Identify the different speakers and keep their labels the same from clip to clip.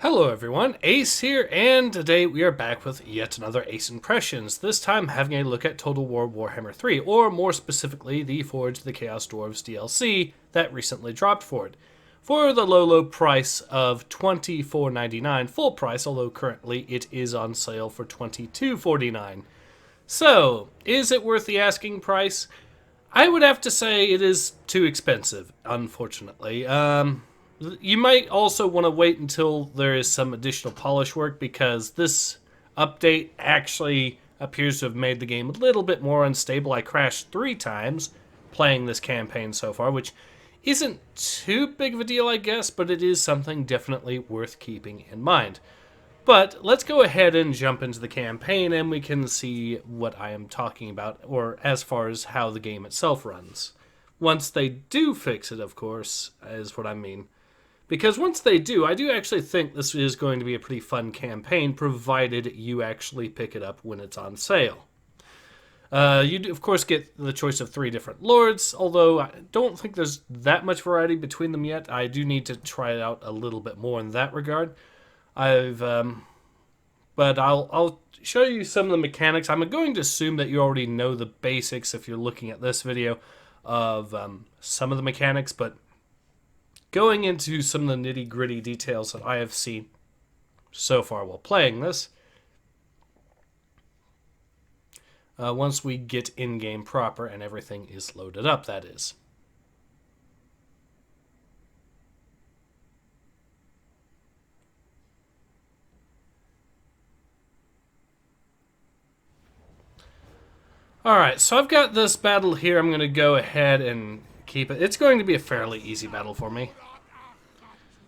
Speaker 1: Hello everyone, Ace here, and today we are back with yet another Ace Impressions, this time having a look at Total War Warhammer 3, or more specifically, the Forge of the Chaos Dwarves DLC that recently dropped for it. For the low price of $24.99 full price, although currently it is on sale for $22.49. So, is it worth the asking price? I would have to say it is too expensive, unfortunately. You might also want to wait until there is some additional polish work, because this update actually appears to have made the game a little bit more unstable. I crashed 3 times playing this campaign so far, which isn't too big of a deal, I guess, but it is something definitely worth keeping in mind. But let's go ahead and jump into the campaign, and we can see what I am talking about, or as far as how the game itself runs. Once they do fix it, of course, is what I mean. Because once they do, I do actually think this is going to be a pretty fun campaign, provided you actually pick it up when it's on sale. You do, of course, get the choice of 3 different lords, although I don't think there's that much variety between them yet. I do need to try it out a little bit more in that regard. But I'll show you some of the mechanics. I'm going to assume that you already know the basics if you're looking at this video of some of the mechanics, but going into some of the nitty-gritty details that I have seen so far while playing this, once we get in-game proper and everything is loaded up, that is. Alright, so I've got this battle here. I'm going to go ahead and keep it. It's going to be a fairly easy battle for me.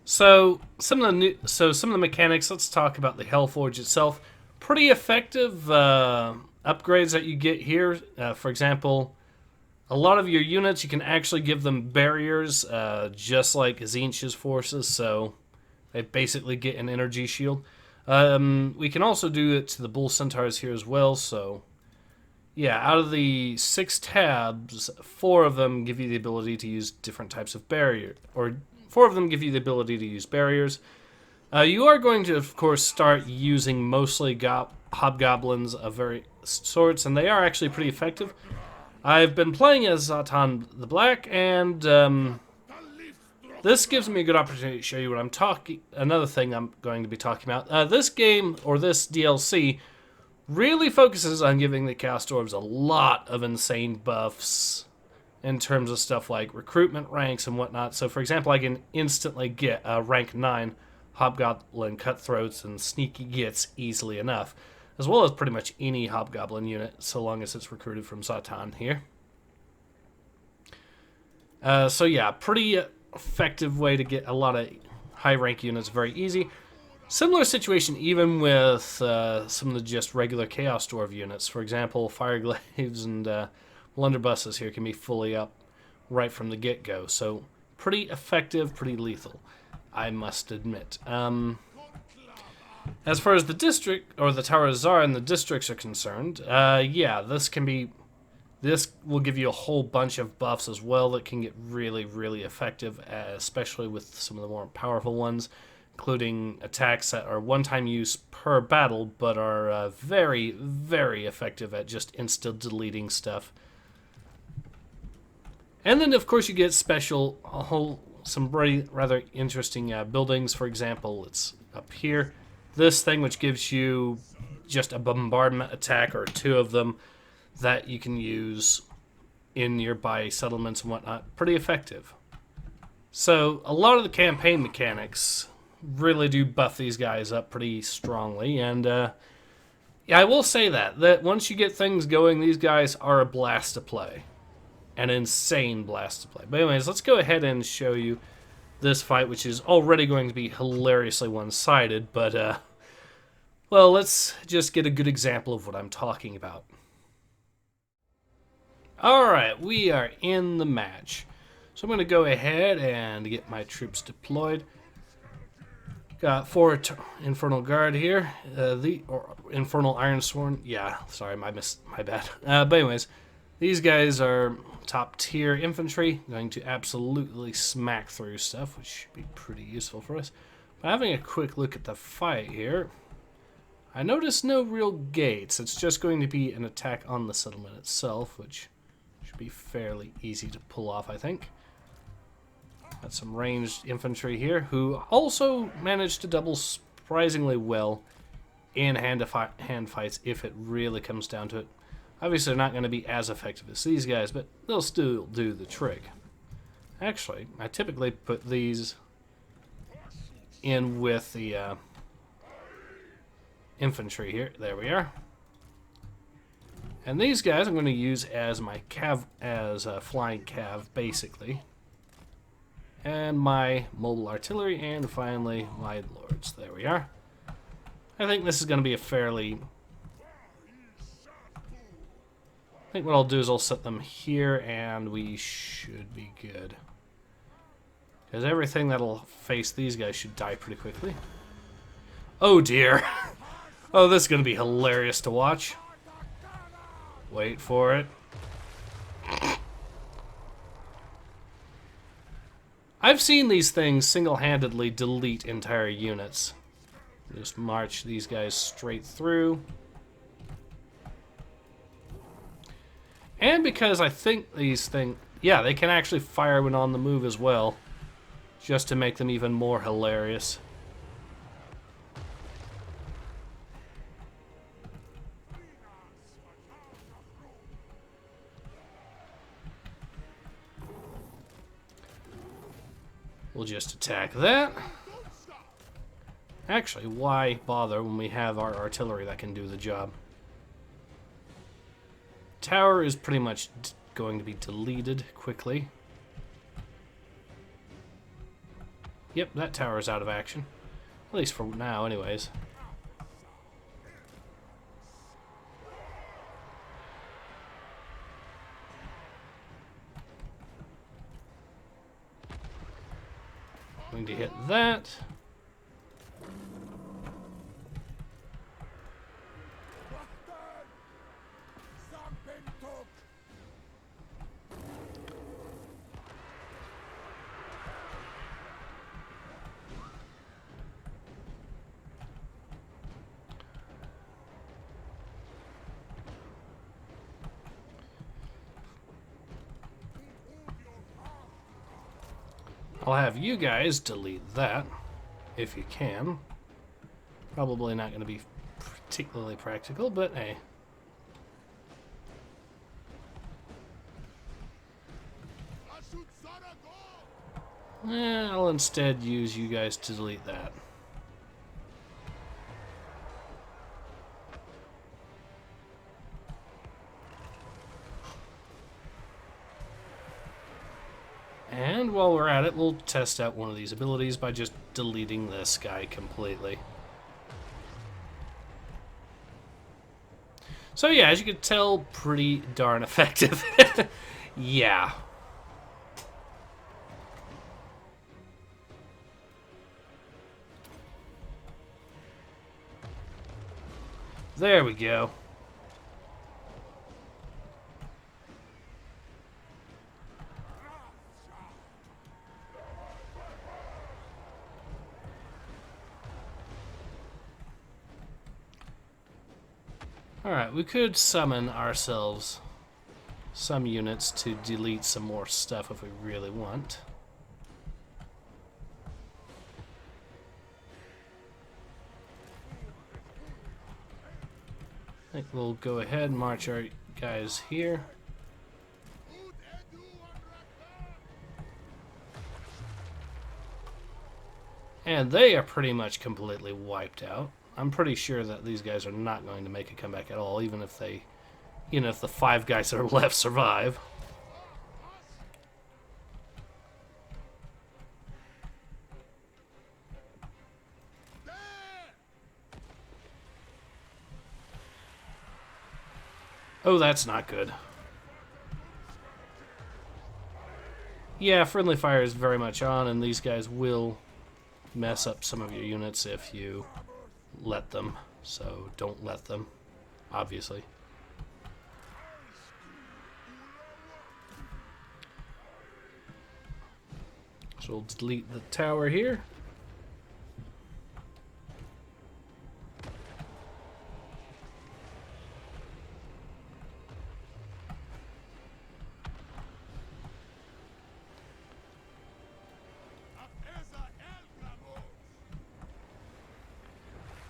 Speaker 1: So some of the mechanics. Let's talk about the Hellforge itself. Pretty effective upgrades that you get here. For example, a lot of your units, you can actually give them barriers, just like Tzeentch's forces. So they basically get an energy shield. We can also do it to the Bull Centaurs here as well. So yeah, out of the 6 tabs, 4 of them give you the ability to use different types of barrier, or 4 of them give you the ability to use barriers. You are going to, of course, start using mostly hobgoblins of various sorts, and they are actually pretty effective. I've been playing as Zatan the Black, and this gives me a good opportunity to show you what I'm talking. Another thing I'm going to be talking about. This game, or this DLC, really focuses on giving the Chaos Dwarves a lot of insane buffs in terms of stuff like recruitment ranks and whatnot. So, for example, I can instantly get rank 9 Hobgoblin Cutthroats and Sneaky Gits easily enough, as well as pretty much any Hobgoblin unit, so long as it's recruited from Zatan here. So yeah, pretty effective way to get a lot of high rank units very easy. Similar situation even with some of the just regular Chaos Dwarf units. For example, Fireglaves and Blunderbusses here can be fully up right from the get-go. So pretty effective, pretty lethal, I must admit. As far as the district, or the Tower of Zara and the districts are concerned, yeah, this will give you a whole bunch of buffs as well that can get really, really effective, especially with some of the more powerful ones, including attacks that are one-time use per battle, but are very, very effective at just insta-deleting stuff. And then, of course, you get some rather interesting buildings. For example, it's up here. This thing, which gives you just a bombardment attack, or 2 of them, that you can use in nearby settlements and whatnot. Pretty effective. So, a lot of the campaign mechanics really do buff these guys up pretty strongly, and yeah, I will say that once you get things going, these guys are a blast to play. An insane blast to play. But anyways, let's go ahead and show you this fight, which is already going to be hilariously one-sided, but well, let's just get a good example of what I'm talking about. Alright, we are in the match. So I'm going to go ahead and get my troops deployed. Got 4 Infernal Guard here. Or Infernal Ironsworn. Yeah, sorry, my bad. But anyways, these guys are top tier infantry, going to absolutely smack through stuff, which should be pretty useful for us. Having a quick look at the fight here, I notice no real gates. It's just going to be an attack on the settlement itself, which should be fairly easy to pull off, I think. Got some ranged infantry here, who also managed to double surprisingly well in hand fights if it really comes down to it. Obviously, they're not going to be as effective as these guys, but they'll still do the trick. Actually, I typically put these in with the infantry here. There we are. And these guys I'm going to use as my cav, as a flying cav, basically. And my mobile artillery, and finally my lords. There we are. I think this is going to be a fairly... I think what I'll do is I'll set them here, and we should be good. Because everything that'll face these guys should die pretty quickly. Oh dear. Oh, this is going to be hilarious to watch. Wait for it. I've seen these things single-handedly delete entire units. Just march these guys straight through. And because I think these things... Yeah, they can actually fire when on the move as well. Just to make them even more hilarious. We'll just attack that. Actually, why bother when we have our artillery that can do the job? Tower is pretty much going to be deleted quickly. Yep, that tower is out of action. At least for now, anyways. Going to hit that. I'll have you guys delete that, if you can. Probably not going to be particularly practical, but hey. I'll instead use you guys to delete that. And while we're at it, we'll test out one of these abilities by just deleting this guy completely. So yeah, as you can tell, pretty darn effective. Yeah. There we go. Alright, we could summon ourselves some units to delete some more stuff if we really want. I think we'll go ahead and march our guys here. And they are pretty much completely wiped out. I'm pretty sure that these guys are not going to make a comeback at all, even if they, if the 5 guys that are left survive. Oh, that's not good. Yeah, friendly fire is very much on, and these guys will mess up some of your units if you let them. So don't let them, obviously. So we'll delete the tower here.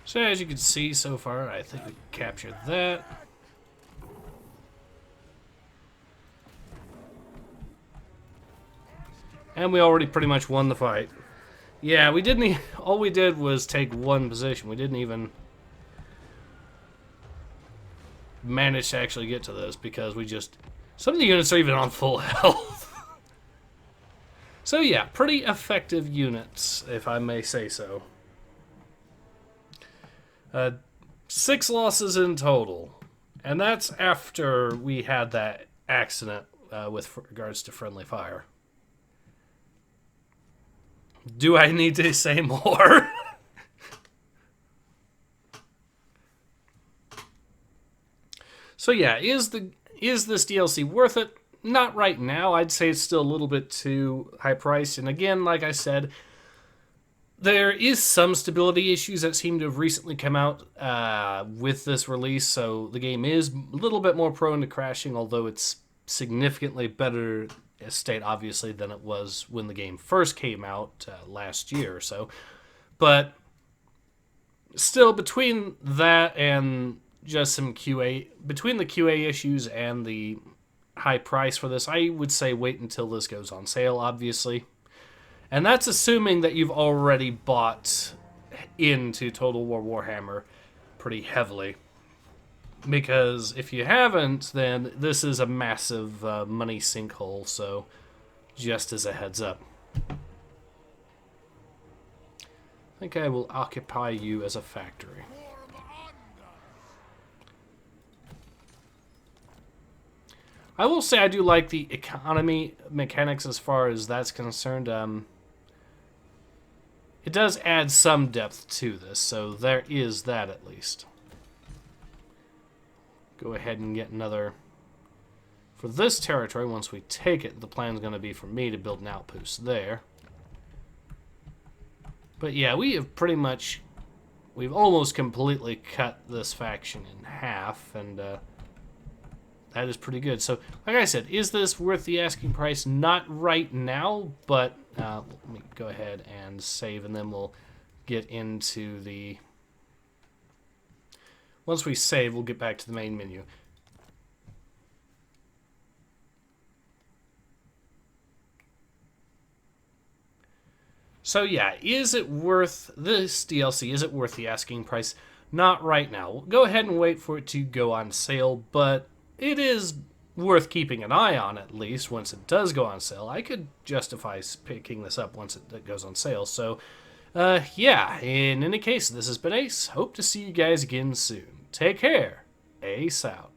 Speaker 1: So as you can see so far, I think we captured that. And we already pretty much won the fight. Yeah, we didn't all we did was take one position. We didn't even manage to actually get to this because we just... Some of the units are even on full health. So yeah, pretty effective units, if I may say so. 6 losses in total. And that's after we had that accident with regards to friendly fire. Do I need to say more? So yeah, is this DLC worth it? Not right now. I'd say it's still a little bit too high priced. And again, like I said, there is some stability issues that seem to have recently come out with this release. So the game is a little bit more prone to crashing, although it's significantly better state, obviously, than it was when the game first came out last year or so. But still, between that and just some QA, between the QA issues and the high price for this, I would say wait until this goes on sale, obviously. And that's assuming that you've already bought into Total War Warhammer pretty heavily. Because if you haven't, then this is a massive money sinkhole, so just as a heads up. I think I will occupy you as a factory. I will say I do like the economy mechanics as far as that's concerned. It does add some depth to this, so there is that at least. Go ahead and get another... For this territory, once we take it, the plan's going to be for me to build an outpost there. But yeah, we have pretty much... We've almost completely cut this faction in half, and that is pretty good. So, like I said, is this worth the asking price? Not right now, but let me go ahead and save, and then we'll get into the... Once we save, we'll get back to the main menu. So yeah, is it worth this DLC? Is it worth the asking price? Not right now. We'll go ahead and wait for it to go on sale, but it is worth keeping an eye on at least once it does go on sale. I could justify picking this up once it goes on sale. So yeah, in any case, this has been Ace. Hope to see you guys again soon. Take care. Ace out.